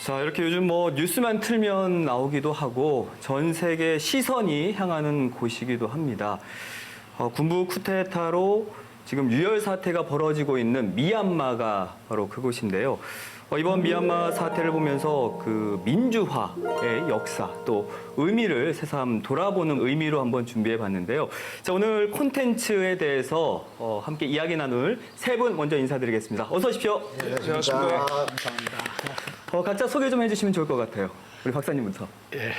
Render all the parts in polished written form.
자, 이렇게 요즘 뭐 뉴스만 틀면 나오기도 하고 전 세계 시선이 향하는 곳이기도 합니다. 군부 쿠데타로 지금 유혈 사태가 벌어지고 있는 미얀마가 바로 그곳인데요. 이번 미얀마 사태를 보면서 그 민주화의 역사 또 의미를 새삼 돌아보는 의미로 한번 준비해 봤는데요. 자, 오늘 콘텐츠에 대해서 함께 이야기 나눌 세 분 먼저 인사드리겠습니다. 어서 오십시오. 네, 안녕하십니까. 감사합니다. 각자 소개 좀 해주시면 좋을 것 같아요. 우리 박사님부터. 예,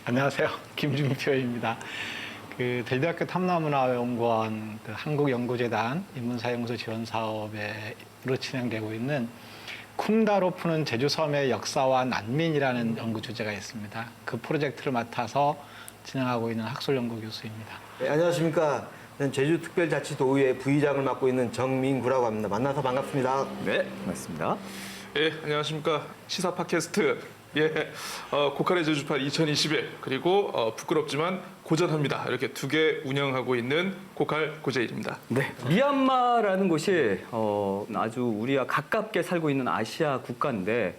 안녕하세요. 김중표입니다. 그 대대학교 탐나문화연구원 한국연구재단 인문사용소 지원 사업으로 진행되고 있는 쿰다로 푸는 제주섬의 역사와 난민이라는 연구 주제가 있습니다. 그 프로젝트를 맡아서 진행하고 있는 학술연구 교수입니다. 네, 안녕하십니까. 저는 제주특별자치도의회 부의장을 맡고 있는 정민구라고 합니다. 만나서 반갑습니다. 네, 고맙습니다. 예, 안녕하십니까. 시사 팟캐스트 고칼의 제주파 2021 그리고 부끄럽지만 고전합니다. 이렇게 두 개 운영하고 있는 고칼 고재일입니다. 네, 미얀마라는 곳이 아주 우리와 가깝게 살고 있는 아시아 국가인데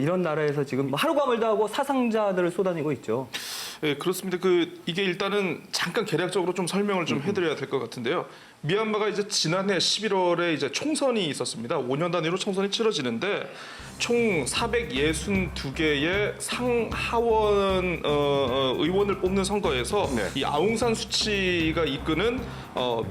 이런 나라에서 지금 하루가 멀다 하고 사상자들을 쏟아내고 있죠. 예, 그렇습니다. 이게 일단은 잠깐 개략적으로 좀 설명을 좀 해드려야 될 것 같은데요. 미얀마가 이제 지난해 11월에 이제 총선이 있었습니다. 5년 단위로 총선이 치러지는데 총 462개의 상하원 의원을 뽑는 선거에서 네. 이 아웅산 수치가 이끄는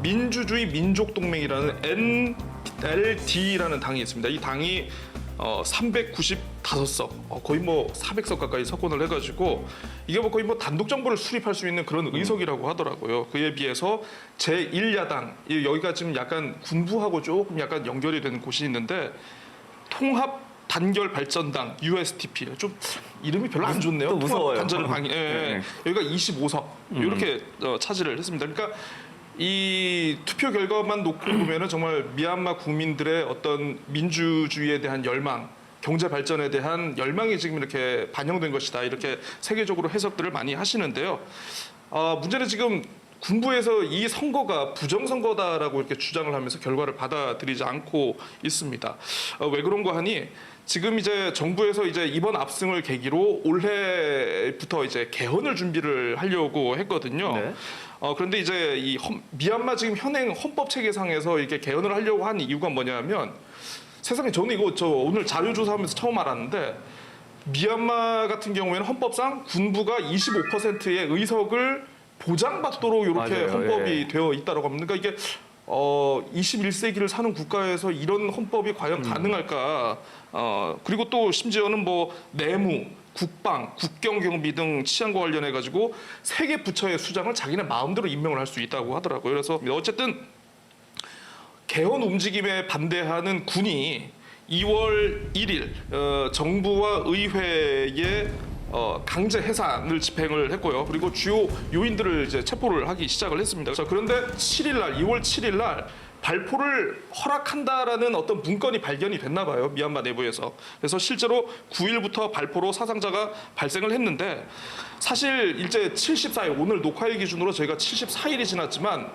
민주주의 민족동맹이라는 NLD라는 당이 있습니다. 이 당이 395석, 거의 뭐 400석 가까이 석권을 해가지고 이게 뭐 거의 뭐 단독 정부를 수립할 수 있는 그런 의석이라고 하더라고요. 그에 비해서 제1야당, 여기가 지금 약간 군부하고 조금 약간 연결이 되는 곳이 있는데 통합 단결 발전당 USDP 좀 이름이 별로 안 좋네요. 또 무서워요. 단결 방이 네. 여기가 25석 이렇게 차지를 했습니다. 그러니까 이 투표 결과만 놓고 보면은 정말 미얀마 국민들의 어떤 민주주의에 대한 열망, 경제 발전에 대한 열망이 지금 이렇게 반영된 것이다. 이렇게 세계적으로 해석들을 많이 하시는데요. 문제는 지금 군부에서 이 선거가 부정선거다라고 이렇게 주장을 하면서 결과를 받아들이지 않고 있습니다. 왜 그런가 하니 지금 이제 정부에서 이제 이번 압승을 계기로 올해부터 이제 개헌을 준비를 하려고 했거든요. 네. 그런데 이제 이 미얀마 지금 현행 헌법 체계상에서 이렇게 개헌을 하려고 한 이유가 뭐냐면 세상에 저는 이거 오늘 자료 조사하면서 처음 알았는데 미얀마 같은 경우에는 헌법상 군부가 25%의 의석을 보장받도록 이렇게 맞아요. 헌법이 예. 되어 있다라고 합니다. 그러니까 이게 21세기를 사는 국가에서 이런 헌법이 과연 가능할까? 그리고 또 심지어는 뭐 내무, 국방, 국경경비 등 치안과 관련해 가지고 세 개 부처의 수장을 자기네 마음대로 임명을 할 수 있다고 하더라고요. 그래서 어쨌든 개헌 움직임에 반대하는 군이 2월 1일 정부와 의회에 강제 해산을 집행을 했고요. 그리고 주요 요인들을 이제 체포를 하기 시작을 했습니다. 자, 그런데 2월 7일 날 발포를 허락한다라는 어떤 문건이 발견이 됐나 봐요. 미얀마 내부에서. 그래서 실제로 9일부터 발포로 사상자가 발생을 했는데 사실 이제 74일 오늘 녹화일 기준으로 저희가 74일이 지났지만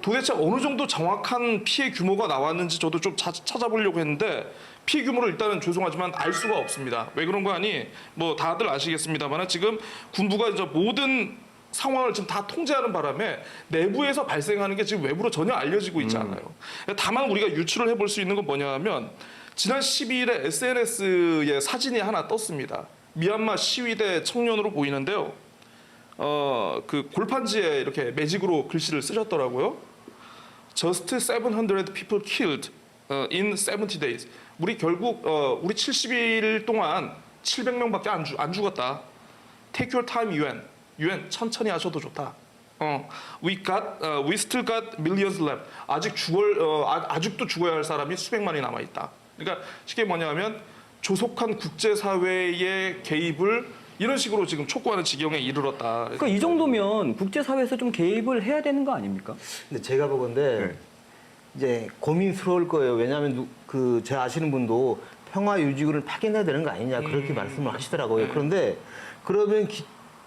도대체 어느 정도 정확한 피해 규모가 나왔는지 저도 좀 찾아보려고 했는데 피해 규모를 일단은 죄송하지만 알 수가 없습니다. 왜 그런 거 아니? 뭐 다들 아시겠습니다만 지금 군부가 이제 모든 상황을 지금 다 통제하는 바람에 내부에서 발생하는 게 지금 외부로 전혀 알려지고 있지 않아요. 다만 우리가 유추를 해볼 수 있는 건 뭐냐면 지난 12일에 SNS에 사진이 하나 떴습니다. 미얀마 시위대 청년으로 보이는데요. 그 골판지에 이렇게 매직으로 글씨를 쓰셨더라고요. Just 700 people killed in 70 days. 우리 결국 우리 70일 동안 700명밖에 안 죽었다. Take your time, UN. UN 천천히 하셔도 좋다. We still got millions left. 아직도 죽어야 할 사람이 수백만이 남아 있다. 그러니까 쉽게 뭐냐면 조속한 국제사회의 개입을 이런 식으로 지금 촉구하는 지경에 이르렀다. 그러니까 이 정도면 국제사회에서 좀 개입을 해야 되는 거 아닙니까? 근데 제가 보건데 이제 고민스러울 거예요. 왜냐하면 제가 아시는 분도 평화 유지군을 파견해야 되는 거 아니냐 그렇게 말씀을 하시더라고요. 그런데 그러면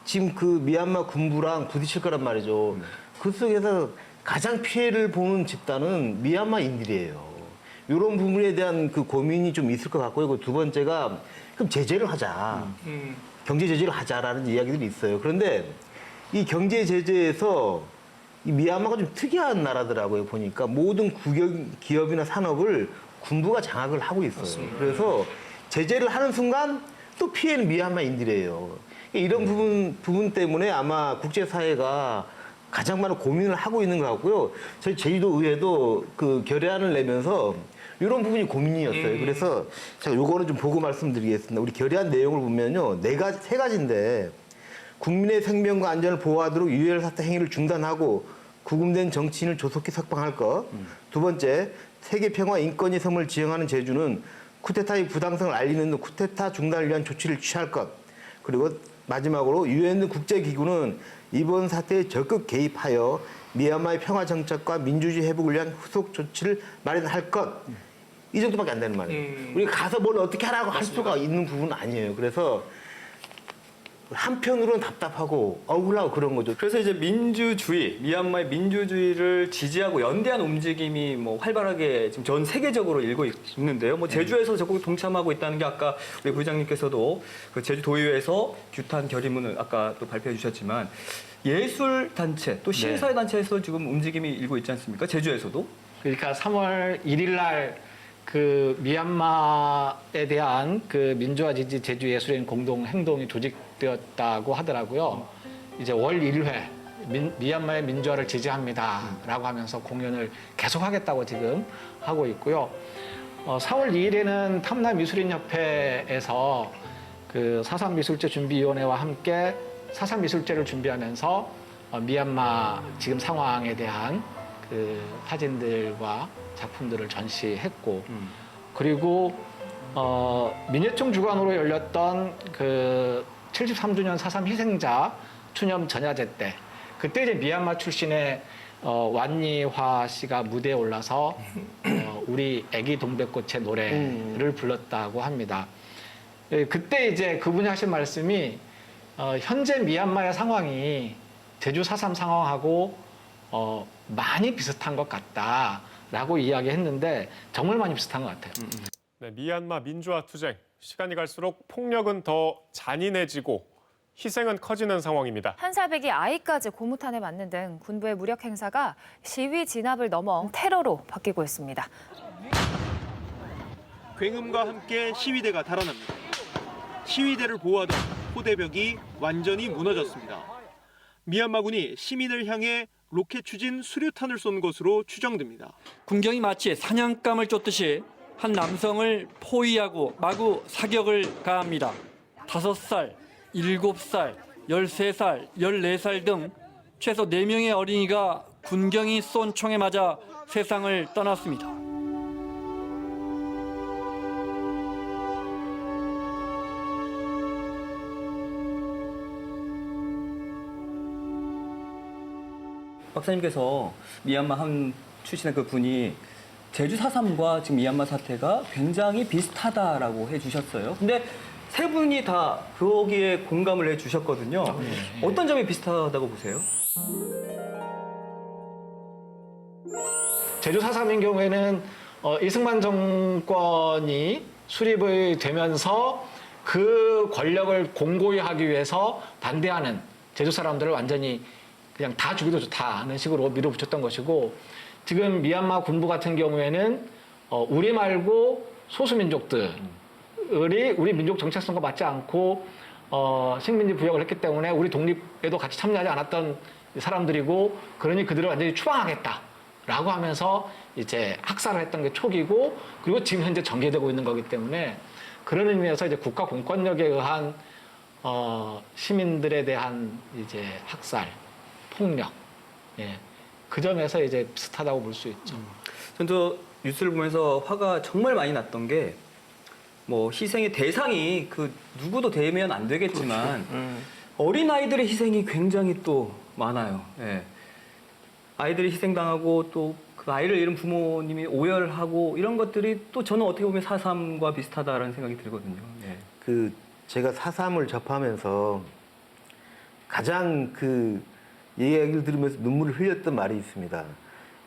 지금 그 미얀마 군부랑 부딪힐 거란 말이죠. 그 속에서 가장 피해를 보는 집단은 미얀마인들이에요. 이런 부분에 대한 그 고민이 좀 있을 것 같고요. 그 두 번째가 그럼 제재를 하자. 경제 제재를 하자라는 이야기들이 있어요. 그런데 이 경제 제재에서 이 미얀마가 좀 특이한 나라더라고요. 보니까 모든 기업이나 산업을 군부가 장악을 하고 있어요. 맞습니다. 그래서 제재를 하는 순간 또 피해는 미얀마인들이에요. 이런 부분 때문에 아마 국제사회가 가장 많은 고민을 하고 있는 것 같고요. 저희 제주도 의회도 그 결의안을 내면서 이런 부분이 고민이었어요. 그래서 제가 요거는 좀 보고 말씀드리겠습니다. 우리 결의안 내용을 보면요. 세 가지인데 국민의 생명과 안전을 보호하도록 유혈 사태 행위를 중단하고 구금된 정치인을 조속히 석방할 것. 두 번째, 세계 평화 인권위 섬을 지정하는 제주는 쿠데타의 부당성을 알리는 쿠데타 중단을 위한 조치를 취할 것. 그리고 마지막으로 유엔 국제기구는 이번 사태에 적극 개입하여 미얀마의 평화 정착과 민주주의 회복을 위한 후속 조치를 마련할 것. 이 정도밖에 안 되는 말이에요. 우리가 가서 뭘 어떻게 하라고 할 수가 있는 부분은 아니에요. 그래서 한편으로는 답답하고 억울하고 그런 거죠. 그래서 이제 민주주의, 미얀마의 민주주의를 지지하고 연대한 움직임이 뭐 활발하게 지금 전 세계적으로 일고 있는데요. 뭐 제주에서 적극 동참하고 있다는 게 아까 우리 부장님께서도 그 제주도의회에서 규탄 결의문을 아까 또 발표해 주셨지만 예술 단체 또 시민사회 단체에서 지금 움직임이 일고 있지 않습니까? 제주에서도. 그러니까 3월 1일 날 그 미얀마에 대한 그 민주화 지지 제주예술인 공동 행동이 조직되었다고 하더라고요. 이제 월 1회 미얀마의 민주화를 지지합니다라고 하면서 공연을 계속하겠다고 지금 하고 있고요. 4월 2일에는 탐나미술인협회에서 그 사상미술제준비위원회와 함께 사상미술제를 준비하면서 미얀마 지금 상황에 대한 그 사진들과 작품들을 전시했고 그리고 민예총 주관으로 열렸던 그 73주년 4.3 희생자 추념 전야제 때 그때 이제 미얀마 출신의 완니화 씨가 무대에 올라서 우리 애기 동백꽃의 노래를 불렀다고 합니다. 그때 이제 그분이 하신 말씀이 현재 미얀마의 상황이 제주 4.3 상황하고 많이 비슷한 것 같다라고 이야기했는데 정말 많이 비슷한 것 같아요. 네, 미얀마 민주화 투쟁, 시간이 갈수록 폭력은 더 잔인해지고 희생은 커지는 상황입니다. 한사백이 아이까지 고무탄에 맞는 등 군부의 무력 행사가 시위 진압을 넘어 테러로 바뀌고 있습니다. 굉음과 함께 시위대가 달아납니다. 시위대를 보호하던 포대벽이 완전히 무너졌습니다. 미얀마군이 시민을 향해 로켓 추진 수류탄을 쏜 것으로 추정됩니다. 군경이 마치 사냥감을 쫓듯이 한 남성을 포위하고 마구 사격을 가합니다. 5살, 7살, 13살, 14살 등 최소 4명의 어린이가 군경이 쏜 총에 맞아 세상을 떠났습니다. 박사님께서 미얀마 한 출신의 그 분이 제주 4.3과 지금 미얀마 사태가 굉장히 비슷하다라고 해주셨어요. 근데 세 분이 다 거기에 공감을 해주셨거든요. 어떤 점이 비슷하다고 보세요? 제주 4.3인 경우에는 이승만 정권이 수립이 되면서 그 권력을 공고히 하기 위해서 반대하는 제주 사람들을 완전히 그냥 다 죽여도 좋다는 식으로 밀어붙였던 것이고 지금 미얀마 군부 같은 경우에는 우리 말고 소수민족들이 우리 민족 정체성과 맞지 않고 식민지 부역을 했기 때문에 우리 독립에도 같이 참여하지 않았던 사람들이고 그러니 그들을 완전히 추방하겠다라고 하면서 이제 학살을 했던 게 초기고 그리고 지금 현재 전개되고 있는 거기 때문에 그런 의미에서 이제 국가 공권력에 의한 시민들에 대한 이제 학살, 폭력, 예. 그 점에서 이제 비슷하다고 볼 수 있죠. 저도 뉴스를 보면서 화가 정말 많이 났던 게 뭐 희생의 대상이 그 누구도 되면 안 되겠지만 어린 아이들의 희생이 굉장히 또 많아요. 예. 아이들이 희생당하고 또 그 아이를 잃은 부모님이 오열하고 이런 것들이 또 저는 어떻게 보면 4.3과 비슷하다라는 생각이 들거든요. 예. 그 제가 4.3을 접하면서 가장 그 이야기를 들으면서 눈물을 흘렸던 말이 있습니다.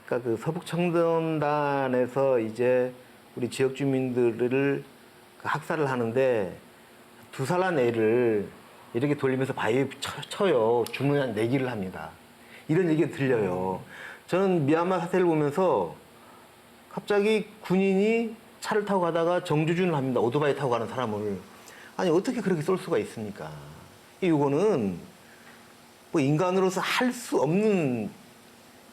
그러니까 그 서북청정단에서 이제 우리 지역 주민들을 그 학살을 하는데 2살 난 애를 이렇게 돌리면서 바위에 쳐요. 죽는 내기를 합니다. 이런 얘기가 들려요. 저는 미얀마 사태를 보면서 갑자기 군인이 차를 타고 가다가 정주준을 합니다. 오토바이 타고 가는 사람을. 아니 어떻게 그렇게 쏠 수가 있습니까? 이거는 뭐 인간으로서 할 수 없는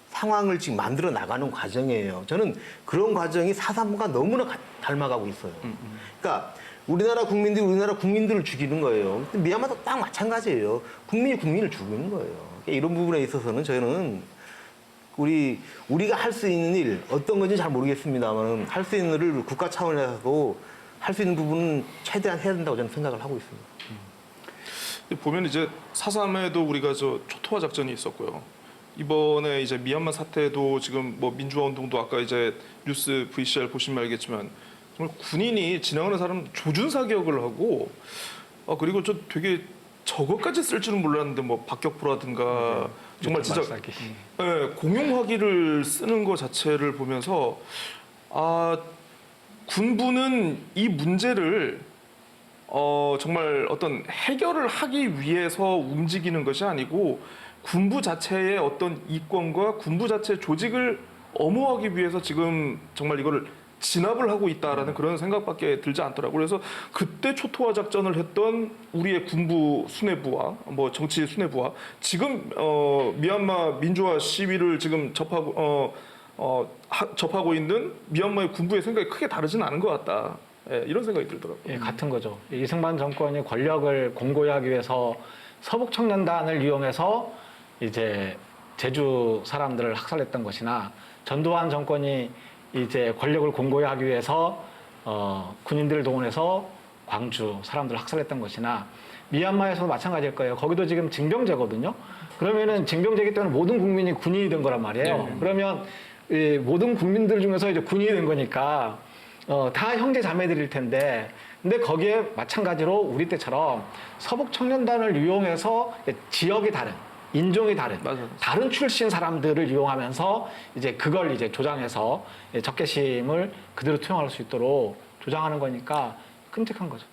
상황을 지금 만들어 나가는 과정이에요. 저는 그런 과정이 4.3과 너무나 닮아가고 있어요. 그러니까 우리나라 국민들을 죽이는 거예요. 미얀마도 딱 마찬가지예요. 국민이 국민을 죽이는 거예요. 그러니까 이런 부분에 있어서는 저는 우리가 할 수 있는 일, 어떤 건지 잘 모르겠습니다만 할 수 있는 일을 국가 차원에서도 할 수 있는 부분은 최대한 해야 된다고 저는 생각을 하고 있습니다. 보면 이제 4.3에도 우리가 저 초토화 작전이 있었고요. 이번에 이제 미얀마 사태도 지금 뭐 민주화 운동도 아까 이제 뉴스 VCR 보시면 알겠지만 정말 군인이 진행하는 사람 조준 사격을 하고 그리고 저 되게 저것까지 쓸 줄은 몰랐는데 뭐 박격포라든가 정말 진짜 공용화기를 쓰는 것 자체를 보면서 군부는 이 문제를 정말 어떤 해결을 하기 위해서 움직이는 것이 아니고 군부 자체의 어떤 이권과 군부 자체의 조직을 엄호하기 위해서 지금 정말 이거를 진압을 하고 있다라는 그런 생각밖에 들지 않더라고요. 그래서 그때 초토화 작전을 했던 우리의 군부 수뇌부와 뭐 정치 수뇌부와 지금 미얀마 민주화 시위를 지금 접하고 있는 미얀마의 군부의 생각이 크게 다르지는 않은 것 같다. 예, 이런 생각이 들더라고요. 예, 같은 거죠. 이승만 정권이 권력을 공고히 하기 위해서 서북 청년단을 이용해서 이제 제주 사람들을 학살했던 것이나 전두환 정권이 이제 권력을 공고히 하기 위해서 군인들을 동원해서 광주 사람들을 학살했던 것이나 미얀마에서도 마찬가지일 거예요. 거기도 지금 징병제거든요. 그러면은 징병제이기 때문에 모든 국민이 군인이 된 거란 말이에요. 네. 그러면 이 모든 국민들 중에서 이제 군인이 된 거니까 다 형제 자매들일 텐데, 근데 거기에 마찬가지로 우리 때처럼 서북 청년단을 이용해서 지역이 다른, 인종이 다른, 맞아요. 다른 출신 사람들을 이용하면서 이제 그걸 이제 조장해서 적개심을 그대로 투영할 수 있도록 조장하는 거니까 끔찍한 거죠.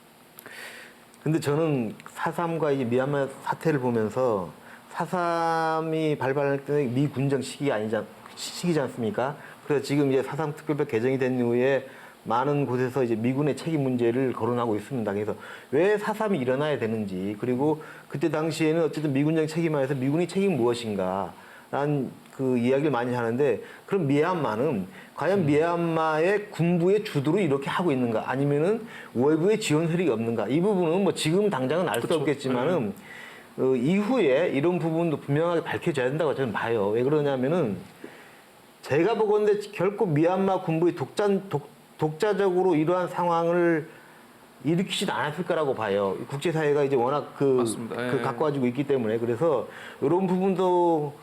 근데 저는 4.3과 이 미얀마 사태를 보면서 4.3이 발발할 때는 미군정 시기지 않습니까? 그래서 지금 이제 4.3 특별법 개정이 된 이후에 많은 곳에서 이제 미군의 책임 문제를 거론하고 있습니다. 그래서 왜 4.3이 일어나야 되는지, 그리고 그때 당시에는 어쨌든 미군정 책임하에서 미군의 책임 무엇인가 라는 그 이야기를 많이 하는데, 그럼 미얀마는 과연 미얀마의 군부의 주도로 이렇게 하고 있는가, 아니면은 외부의 지원 세력이 없는가, 이 부분은 뭐 지금 당장은 알 수 없겠지만은 이후에 이런 부분도 분명하게 밝혀져야 된다고 저는 봐요. 왜 그러냐면은 제가 보건대 결코 미얀마 군부의 독자적으로 이러한 상황을 일으키지도 않았을 거라고 봐요. 국제사회가 이제 워낙 맞습니다. 예. 갖고 가지고 있기 때문에. 그래서 이런 부분도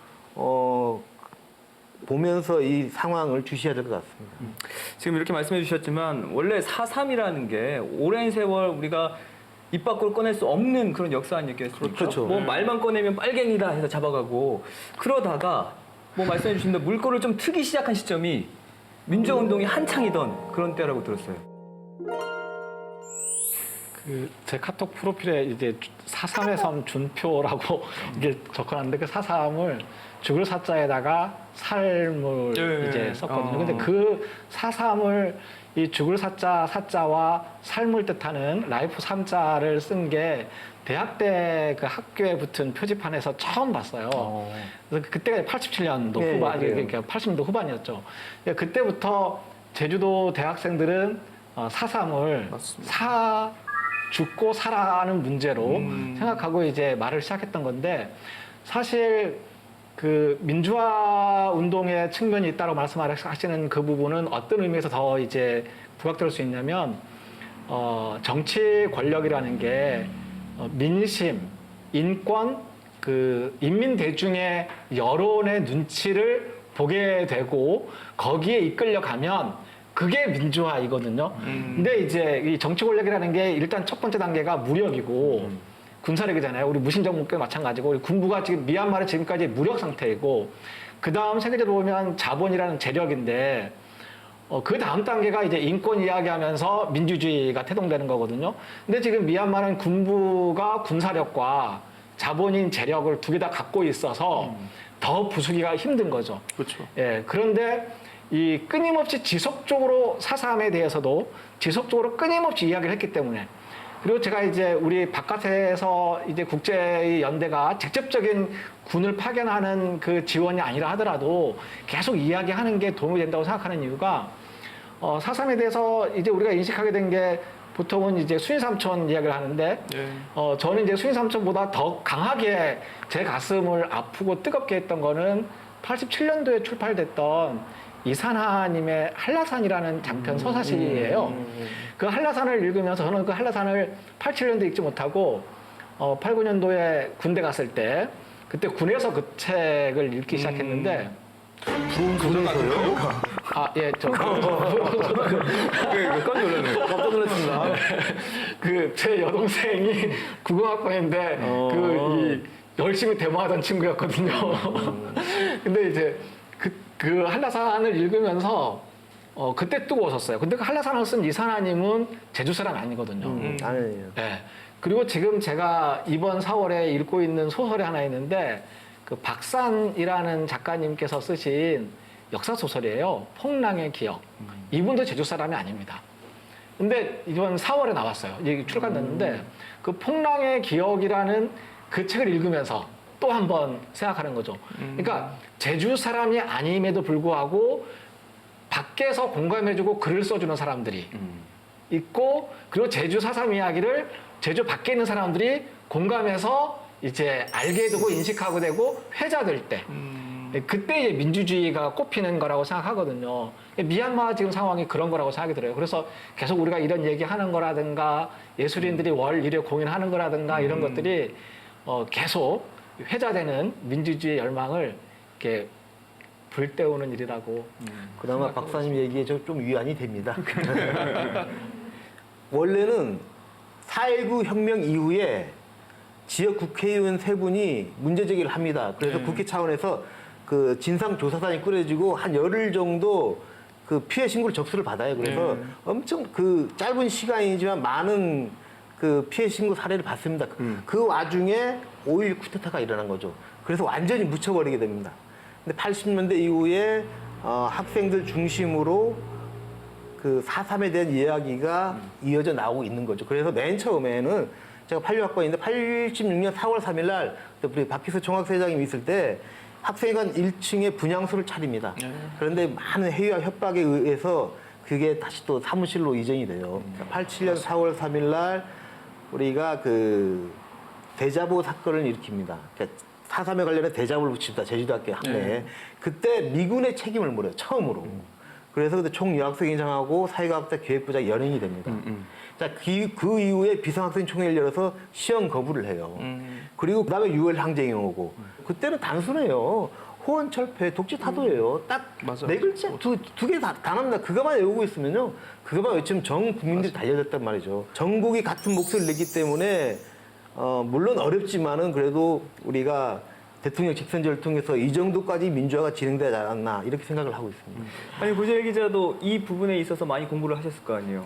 보면서 이 상황을 주시해야 될 것 같습니다. 지금 이렇게 말씀해 주셨지만 원래 4.3이라는 게 오랜 세월 우리가 입 밖으로 꺼낼 수 없는 그런 역사 아니겠습니까? 그렇죠. 뭐 말만 꺼내면 빨갱이다 해서 잡아가고, 그러다가 뭐 말씀해 주신 대로 물꼬를 좀 트기 시작한 시점이 민주화운동이 한창이던 그런 때라고 들었어요. 제 카톡 프로필에 이제 4.3의 섬 준표라고 이게 적어놨는데, 그 4.3을 죽을 사자에다가 삶을 예, 이제 썼거든요. 근데 그 4.3을 이 죽을 사자와 삶을 뜻하는 라이프 3자를 쓴 게 대학 때 그 학교에 붙은 표지판에서 처음 봤어요. 그래서 그때가 87년도 네, 후반, 그래요. 그러니까 80년도 후반이었죠. 그때부터 제주도 대학생들은 4.3을 맞습니다. 죽고 살아는 문제로 생각하고 이제 말을 시작했던 건데, 사실 그 민주화 운동의 측면이 있다고 말씀하시는 그 부분은 어떤 의미에서 더 이제 부각될 수 있냐면, 정치 권력이라는 게 민심, 인권, 그 인민 대중의 여론의 눈치를 보게 되고 거기에 이끌려가면 그게 민주화이거든요. 근데 이제 이 정치 권력이라는 게 일단 첫 번째 단계가 무력이고 군사력이잖아요. 우리 무신정부과 마찬가지고, 우리 군부가 지금 미얀마는 지금까지 무력 상태이고, 그 다음 세계적으로 보면 자본이라는 재력인데, 그 다음 단계가 이제 인권 이야기하면서 민주주의가 태동되는 거거든요. 근데 지금 미얀마는 군부가 군사력과 자본인 재력을 두 개 다 갖고 있어서 더 부수기가 힘든 거죠. 그렇죠. 예, 그런데 이 끊임없이 지속적으로 4.3에 대해서도 지속적으로 끊임없이 이야기를 했기 때문에 그리고 제가 이제 우리 바깥에서 이제 국제 연대가 직접적인 군을 파견하는 그 지원이 아니라 하더라도 계속 이야기하는 게 도움이 된다고 생각하는 이유가 4.3에 대해서 이제 우리가 인식하게 된 게 보통은 이제 수인삼촌 이야기를 하는데 저는 이제 수인삼촌보다 더 강하게 제 가슴을 아프고 뜨겁게 했던 거는 87년도에 출판됐던 이산하님의 한라산이라는 장편 서사시예요. 그 한라산을 읽으면서 저는 그 한라산을 87년도에 읽지 못하고 8, 9년도에 군대 갔을 때 그때 군에서 그 책을 읽기 시작했는데 부은 소리에서요? 예, 깜짝 놀랐네요. 깜짝 놀랐습니다. 그 제 여동생이 국어학번인데 열심히 데모하던 친구였거든요. 근데 이제 그 한라산을 읽으면서 그때 뜨고 오셨어요. 근데 그 한라산을 쓴 이산하님은 제주 사람 아니거든요. 아니에요. 네. 그리고 지금 제가 이번 4월에 읽고 있는 소설이 하나 있는데 그 박산이라는 작가님께서 쓰신 역사 소설이에요. 폭랑의 기억. 이분도 제주 사람이 아닙니다. 근데 이번 4월에 나왔어요. 이게 출간됐는데 그 폭랑의 기억이라는 그 책을 읽으면서 또 한 번 생각하는 거죠. 그러니까 제주 사람이 아님에도 불구하고 밖에서 공감해주고 글을 써주는 사람들이 있고 그리고 제주 4.3 이야기를 제주 밖에 있는 사람들이 공감해서 이제 알게 되고 인식하고 되고 회자될 때 그때 이제 민주주의가 꼽히는 거라고 생각하거든요. 미얀마 지금 상황이 그런 거라고 생각이 들어요. 그래서 계속 우리가 이런 얘기하는 거라든가 예술인들이 월 1회 공연하는 거라든가 이런 것들이 계속 회자되는 민주주의 열망을 이렇게 불태우는 일이라고. 그나마 박사님 얘기에 좀 위안이 됩니다. 원래는 4.19 혁명 이후에 지역 국회의원 3분이 문제 제기를 합니다. 그래서 국회 차원에서 그 진상조사단이 꾸려지고 한 열흘 정도 그 피해 신고를 접수를 받아요. 그래서 엄청 그 짧은 시간이지만 많은 그 피해 신고 사례를 봤습니다. 그 와중에 5.16 쿠데타가 일어난 거죠. 그래서 완전히 묻혀버리게 됩니다. 근데 80년대 이후에 학생들 중심으로 그 4.3에 대한 이야기가 이어져 나오고 있는 거죠. 그래서 맨 처음에는 제가 86학번인데 86년 4월 3일 날 우리 박희수 총학생회장님이 있을 때 학생회관 1층에 분향소를 차립니다. 그런데 많은 회의와 협박에 의해서 그게 다시 또 사무실로 이전이 돼요. 87년 4월 3일 날 우리가 그 대자보 사건을 일으킵니다. 그러니까 4.3에 관련해 대자보를 붙입니다. 제주도 학교 학내에. 그때 미군의 책임을 물어요. 처음으로. 그래서 그때 총여학생회장하고 사회과학자 기획부장이 연행이 됩니다. 자, 그 이후에 비상학생총회를 열어서 시험 거부를 해요. 그리고 그다음에 6월 항쟁이 오고 그때는 단순해요. 호언철폐, 독재타도예요. 딱 네 글자, 두 개 다 단합니다. 그것만 외우고 있으면요. 그것만 외치면 전 국민들이 달려들단 말이죠. 전국이 같은 목소리를 내기 때문에 물론 어렵지만은 그래도 우리가 대통령 직선제를 통해서 이 정도까지 민주화가 진행되지 않았나 이렇게 생각을 하고 있습니다. 아니 고재일 기자도 이 부분에 있어서 많이 공부를 하셨을 거 아니에요?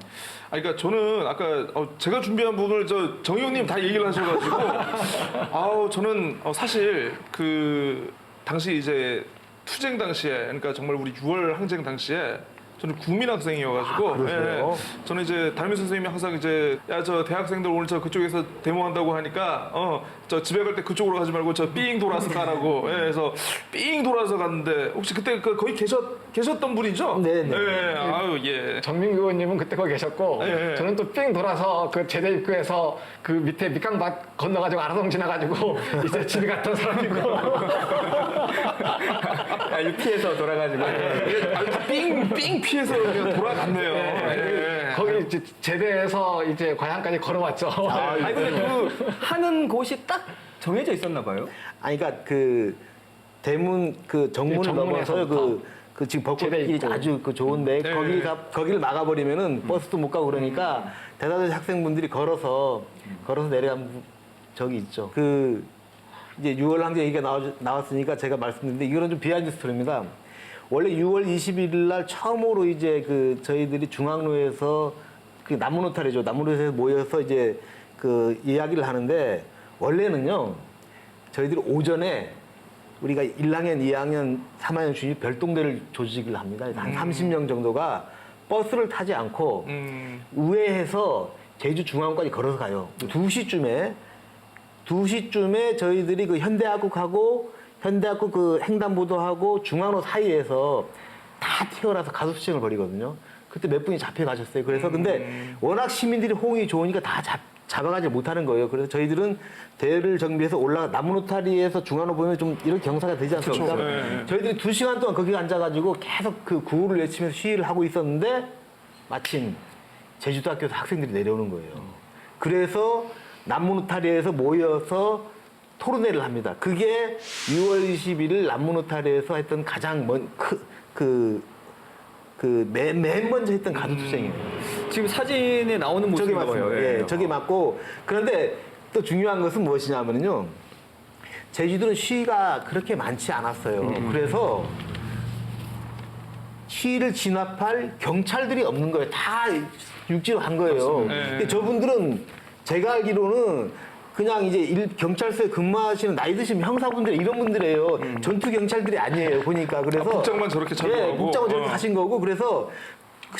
그러니까 저는 아까 제가 준비한 부분을 정 의원님 다 얘기를 하셔가지고 저는 사실 그 당시 이제 투쟁 당시에 그러니까 정말 우리 6월 항쟁 당시에 저는 국민학생이어가지고 저는 이제 담임 선생님이 항상 이제 저 대학생들 오늘 저 그쪽에서 데모한다고 하니까 저 집에 갈 때 그쪽으로 가지 말고 저 삥 돌아서 가라고 그래서 삥 돌아서 갔는데 혹시 그때 거기 계셨던 분이죠? 네네. 아유 예. 정민규 의원님은 그때 거기 계셨고 저는 또 삥 돌아서 그 제대 입구에서 그 밑에 밑강밭 건너가지고 아라동 지나가지고 이제 집에 갔던 사람이고 피해서 돌아가지고 삥 피해서 그냥 돌아갔네요. 거기 이제 제대에서 이제 과양까지 걸어왔죠. 아니 근데 그 하는 곳이 딱 정해져 있었나 봐요. 아니, 그러니까 그 대문 그 정문을 넘어서 그 지금 벚꽃길이 아주 그 좋은데 거기를 막아버리면은 버스도 못 가고 그러니까 대다수 학생분들이 걸어서 내려간 적이 있죠. 그 이제 6월 항쟁 얘기가 나왔으니까 제가 말씀드렸는데 이거는 좀 비하인드 스토리입니다. 원래 6월 21일 날 처음으로 이제 그 저희들이 중앙로에서 그 남문호탈이죠. 남문호에서 모여서 이제 그 이야기를 하는데 원래는요. 저희들이 오전에 우리가 1학년, 2학년, 3학년 중에 별동대를 조직을 합니다. 한 30명 정도가 버스를 타지 않고 우회해서 제주중앙까지 걸어서 가요. 2시쯤에 저희들이 그 현대학국하고 현대학국 그 횡단보도하고 중앙로 사이에서 다 튀어나와서 가속시행을 벌이거든요. 그때 몇 분이 잡혀가셨어요. 그래서 근데 워낙 시민들이 호응이 좋으니까 다 잡아가지 못하는 거예요. 그래서 저희들은 대를 정비해서 남문호타리에서 중앙로 보면 좀 이런 경사가 되지 않습니까? 저희들이 2시간 동안 거기 앉아가지고 계속 그 구호를 외치면서 시위를 하고 있었는데 마침 제주도 학교에서 학생들이 내려오는 거예요. 그래서 남문호타리에서 모여서 토론회를 합니다. 그게 6월 21일 남문호타리에서 했던 가장 맨 먼저 했던 가두투쟁이에요. 지금 사진에 나오는 저게 모습인가 맞습니다. 봐요. 예, 저게 맞고 그런데 또 중요한 것은 무엇이냐면요. 제주도는 시위가 그렇게 많지 않았어요. 그래서 시위를 진압할 경찰들이 없는 거예요. 다 육지로 간 거예요. 근데 저분들은 제가 알기로는 그냥 이제 경찰서에 근무하시는 나이 드신 형사분들 이런 분들이에요. 전투 경찰들이 아니에요. 보니까 그래서 복장만 저렇게 차고 예, 가고. 복장을 저렇게 하신 거고 그래서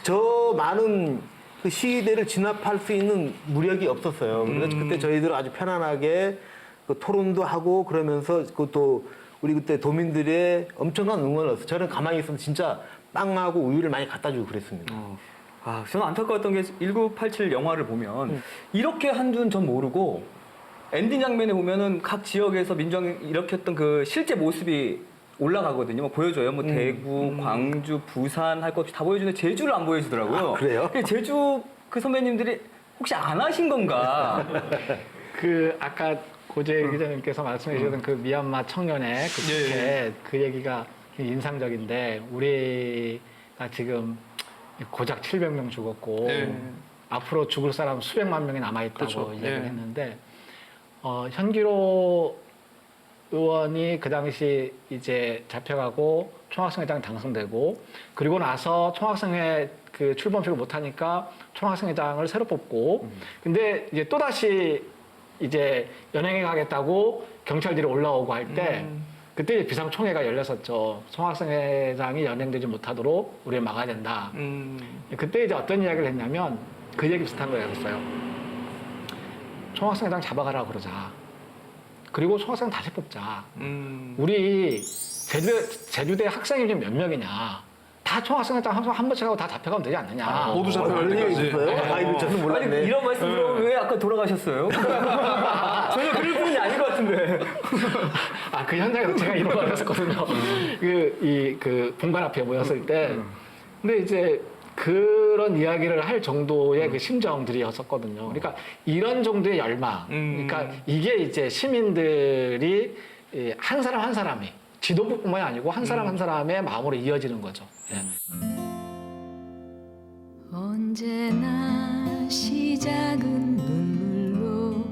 저 많은 그 시위대를 진압할 수 있는 무력이 없었어요. 그래서 그때 저희들 아주 편안하게 그 토론도 하고 그러면서 그것도 우리 그때 도민들의 엄청난 응원을 얻었어요. 저는 가만히 있으면 진짜 빵하고 우유를 많이 갖다 주고 그랬습니다. 아, 저는 안타까웠던 게 1987 영화를 보면 이렇게 한 줄은 전 모르고 엔딩 장면에 보면은 각 지역에서 민주당이 일으켰던 그 실제 모습이 올라가거든요. 뭐 보여줘요. 뭐 대구, 광주, 부산 할 것 없이 다 보여주는데 제주를 안 보여주더라고요. 아, 그래요? 제주 그 선배님들이 혹시 안 하신 건가? 그 아까 고재 기자님께서 말씀해 주셨던 그 미얀마 청년의 그 피켓 그 얘기가 인상적인데 우리가 지금 고작 700명 죽었고 앞으로 죽을 사람 수백만 명이 남아있다고 그렇죠. 얘기를 했는데 현기로 의원이 그 당시 이제 잡혀가고 총학생회장 당선되고 그리고 나서 총학생회 그 출범식을 못하니까 총학생회장을 새로 뽑고 근데 이제 또다시 이제 연행해 가겠다고 경찰들이 올라오고 할 때 그때 이제 비상총회가 열렸었죠. 총학생회장이 연행되지 못하도록 우리가 막아야 된다. 그때 이제 어떤 이야기를 했냐면 그 얘기 비슷한 거였어요. 총학생회장 잡아가라 그러자. 그리고 총학생 다시 뽑자. 우리 제주대 학생이 지금 몇 명이냐. 다 총학생회장 한 번씩 하고 다 잡혀가면 되지 않느냐. 모두 잡혀갈 그런 얘기 때까지. 있었어요? 아, 이거 저는 몰랐네. 아니, 이런 말씀 들어보면 왜 아까 돌아가셨어요? 전혀 그럴 분이 아닌 것 같은데. 아, 그 현장에서 제가 이런 걸 했었거든요. 그 본관 앞에 모였을 때. 근데 이제 그런 이야기를 할 정도의 그 심정들이었었거든요. 그러니까 이런 정도의 열망. 그러니까 이게 이제 시민들이 한 사람 한 사람이 지도부뿐만이 아니고 한 사람 한 사람의 마음으로 이어지는 거죠. 예. 언제나 시작은 눈물로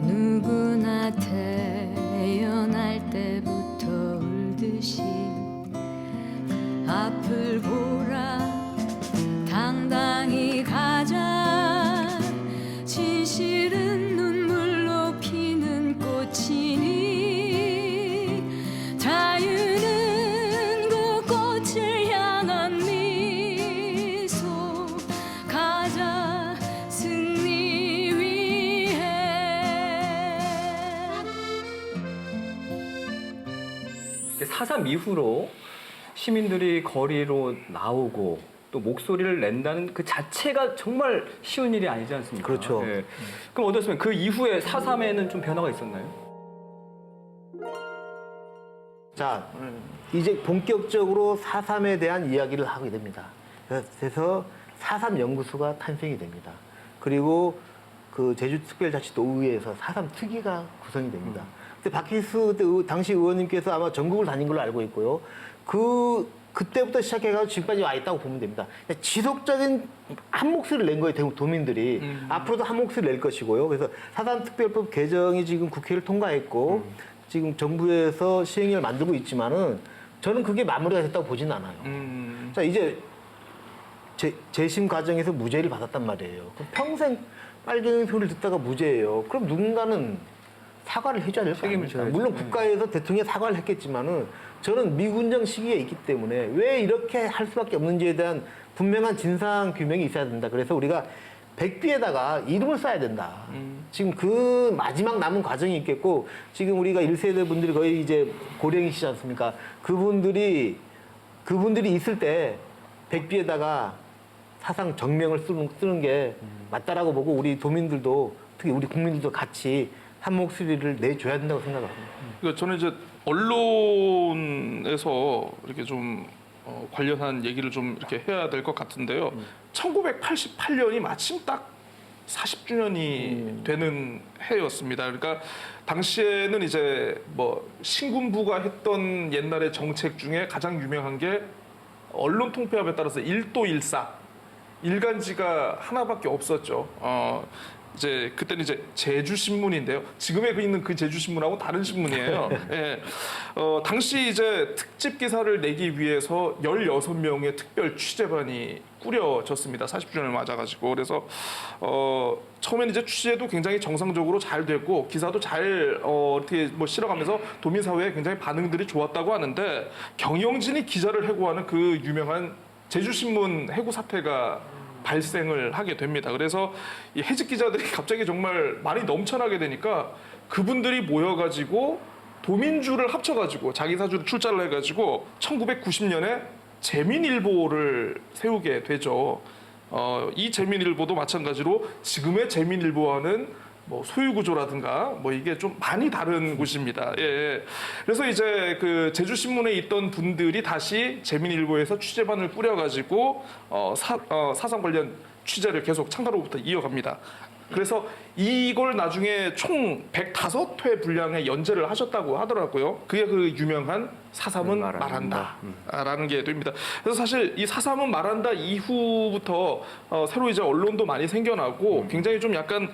누구나 태어날 때부터 울듯이 앞을 보라 당당히 가자 진실은 눈물로 피는 꽃이니 자유는 그 꽃을 향한 미소 가자 승리 위해 4.3 이후로 시민들이 거리로 나오고 또 목소리를 낸다는 그 자체가 정말 쉬운 일이 아니지 않습니까? 그렇죠. 예. 그럼 어떻습니까? 그 이후에 4.3에는 좀 변화가 있었나요? 자, 이제 본격적으로 4.3에 대한 이야기를 하게 됩니다. 그래서 4.3 연구소가 탄생이 됩니다. 그리고 그 제주특별자치도의회에서 4.3 특위가 구성이 됩니다. 근데 박희수 당시 의원님께서 아마 전국을 다닌 걸로 알고 있고요. 그때부터 시작해가지고 지금까지 와 있다고 보면 됩니다. 지속적인 한 목소리를 낸 거예요, 도민들이. 앞으로도 한 목소리를 낼 것이고요. 그래서 4.3 특별법 개정이 지금 국회를 통과했고, 지금 정부에서 시행령을 만들고 있지만은 저는 그게 마무리가 됐다고 보진 않아요. 자, 이제 재심 과정에서 무죄를 받았단 말이에요. 그럼 평생 빨갱이 소리를 듣다가 무죄예요. 그럼 누군가는 사과를 해줘야 될 거 아닙니까? 물론 국가에서 대통령이 사과를 했겠지만은 저는 미군정 시기에 있기 때문에 왜 이렇게 할 수밖에 없는지에 대한 분명한 진상 규명이 있어야 된다. 그래서 우리가 백비에다가 이름을 써야 된다. 지금 그 마지막 남은 과정이 있겠고 지금 우리가 1세대 분들이 거의 이제 고령이시지 않습니까? 그분들이 있을 때 백비에다가 사상 정명을 쓰는 게 맞다라고 보고 우리 도민들도 특히 우리 국민들도 같이 한 목소리를 내줘야 된다고 생각합니다. 그러니까 저는 이제 언론에서 이렇게 좀 관련한 얘기를 좀 이렇게 해야 될 것 같은데요. 1988년이 마침 딱 40주년이 되는 해였습니다. 그러니까 당시에는 이제 뭐 신군부가 했던 옛날의 정책 중에 가장 유명한 게 언론 통폐합에 따라서 1도1사 일간지가 하나밖에 없었죠. 이제 그때는 이제 제주신문인데요. 지금에 있는 그 제주신문하고 다른 신문이에요. 예. 당시 이제 특집 기사를 내기 위해서 16명의 특별 취재반이 꾸려졌습니다. 40주년을 맞아가지고. 그래서 처음에는 이제 취재도 굉장히 정상적으로 잘 됐고 기사도 잘 어떻게 뭐 실어가면서 도민 사회에 굉장히 반응들이 좋았다고 하는데 경영진이 기자를 해고하는 그 유명한 제주신문 해고 사태가 발생을 하게 됩니다. 그래서 이 해직 기자들이 갑자기 정말 많이 넘쳐나게 되니까 그분들이 모여가지고 도민주를 합쳐가지고 자기 사주를 출자를 해가지고 1990년에 재민일보를 세우게 되죠. 이 재민일보도 마찬가지로 지금의 재민일보와는 뭐 소유구조라든가 뭐 이게 좀 많이 다른 곳입니다. 예. 그래서 이제 그 제주신문에 있던 분들이 다시 재민일보에서 취재반을 꾸려가지고 사상 관련 취재를 계속 창단로부터 이어갑니다. 그래서 이걸 나중에 총 105회 분량의 연재를 하셨다고 하더라고요. 그게 그 유명한 사삼은 말한다라는 게 됩니다. 그래서 사실 이 사삼은 말한다 이후부터 새로 이제 언론도 많이 생겨나고 굉장히 좀 약간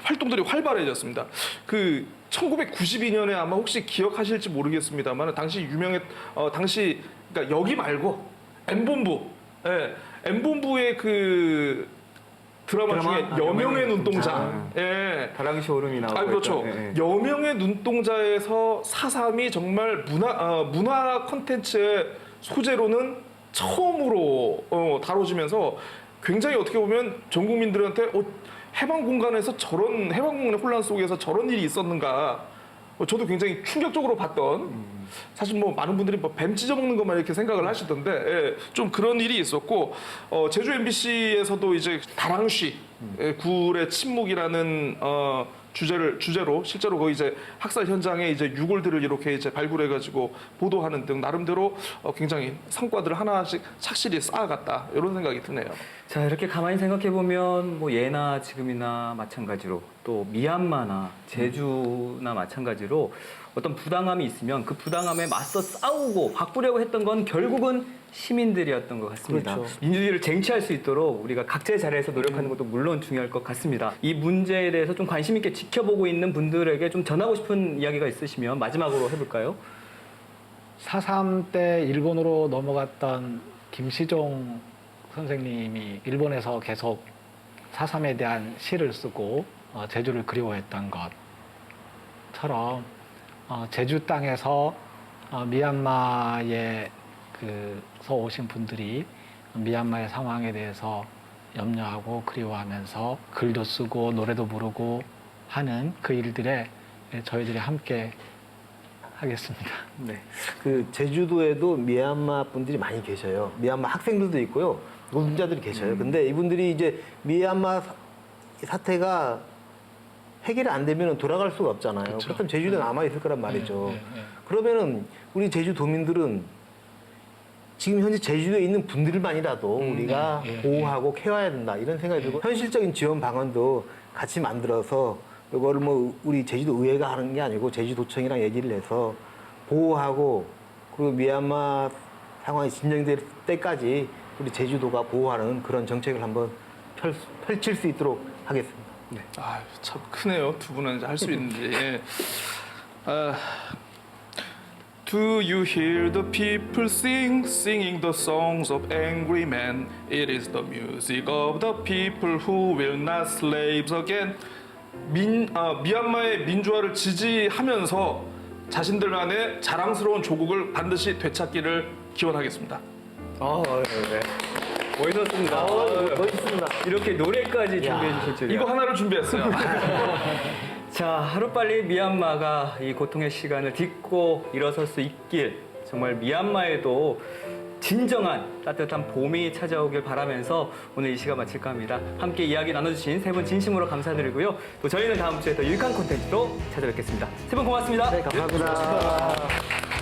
활동들이 활발해졌습니다. 그 1992년에 아마 혹시 기억하실지 모르겠습니다만 당시 당시 그러니까 여기 말고 M본부, 예, M본부의 그 드라마 중에 여명의 눈동자, 예, 다랑시 오름이 나오고 그렇죠. 여명의 눈동자에서 사삼이 정말 문화 콘텐츠의 소재로는 처음으로 다뤄지면서 굉장히 어떻게 보면 전 국민들한테 해방 공간에서 해방 공간의 혼란 속에서 저런 일이 있었는가. 저도 굉장히 충격적으로 봤던, 사실 뭐 많은 분들이 뭐 뱀 찢어먹는 것만 이렇게 생각을 하시던데, 예, 좀 그런 일이 있었고, 제주 MBC에서도 이제 다랑쉬, 굴의 침묵이라는 주제로 실제로 거기 이제 학살 현장에 이제 유골들을 이렇게 이제 발굴해가지고 보도하는 등 나름대로 굉장히 성과들을 하나씩 착실히 쌓아갔다 이런 생각이 드네요. 자, 이렇게 가만히 생각해 보면 뭐 예나 지금이나 마찬가지로 또 미얀마나 제주나 마찬가지로 어떤 부당함이 있으면 그 부당함에 맞서 싸우고 바꾸려고 했던 건 결국은 시민들이었던 것 같습니다. 그렇죠. 민주주의를 쟁취할 수 있도록 우리가 각자의 자리에서 노력하는 것도 물론 중요할 것 같습니다. 이 문제에 대해서 좀 관심 있게 지켜보고 있는 분들에게 좀 전하고 싶은 이야기가 있으시면 마지막으로 해볼까요? 4.3 때 일본으로 넘어갔던 김시종 선생님이 일본에서 계속 4.3에 대한 시를 쓰고 제주를 그리워했던 것처럼 제주 땅에서 미얀마에서 오신 분들이 미얀마의 상황에 대해서 염려하고 그리워하면서 글도 쓰고 노래도 부르고 하는 그 일들에 저희들이 함께 하겠습니다. 네. 그 제주도에도 미얀마 분들이 많이 계셔요. 미얀마 학생들도 있고요. 노동자들이 계셔요. 근데 이분들이 이제 미얀마 사태가 해결이 안 되면 돌아갈 수가 없잖아요. 그렇다면 제주도에 남아있을 거란 말이죠. 그러면은 우리 제주도민들은 지금 현재 제주도에 있는 분들만이라도 우리가 보호하고 케어해야 된다 이런 생각이 들고 현실적인 지원 방안도 같이 만들어서 이거를 뭐 우리 제주도 의회가 하는 게 아니고 제주도청이랑 얘기를 해서 보호하고 그리고 미얀마 상황이 진정될 때까지 우리 제주도가 보호하는 그런 정책을 한번 펼칠 수 있도록 하겠습니다. 네. 참 크네요. 두 분은 할 수 있는지. 예. Do you hear the people singing the songs of angry men? It is the music of the people who will not slaves again. 미얀마의 민주화를 지지하면서 자신들만의 자랑스러운 조국을 반드시 되찾기를 기원하겠습니다. 네. 멋있었습니다. 멋있습니다. 이렇게 노래까지 준비해 주실 줄이야. 이거 하나를 준비했어요. 자, 하루빨리 미얀마가 이 고통의 시간을 딛고 일어설 수 있길, 정말 미얀마에도 진정한 따뜻한 봄이 찾아오길 바라면서 오늘 이 시간 마칠까 합니다. 함께 이야기 나눠주신 세 분 진심으로 감사드리고요. 또 저희는 다음 주에 더 유익한 콘텐츠로 찾아뵙겠습니다. 세 분 고맙습니다. 네, 감사합니다.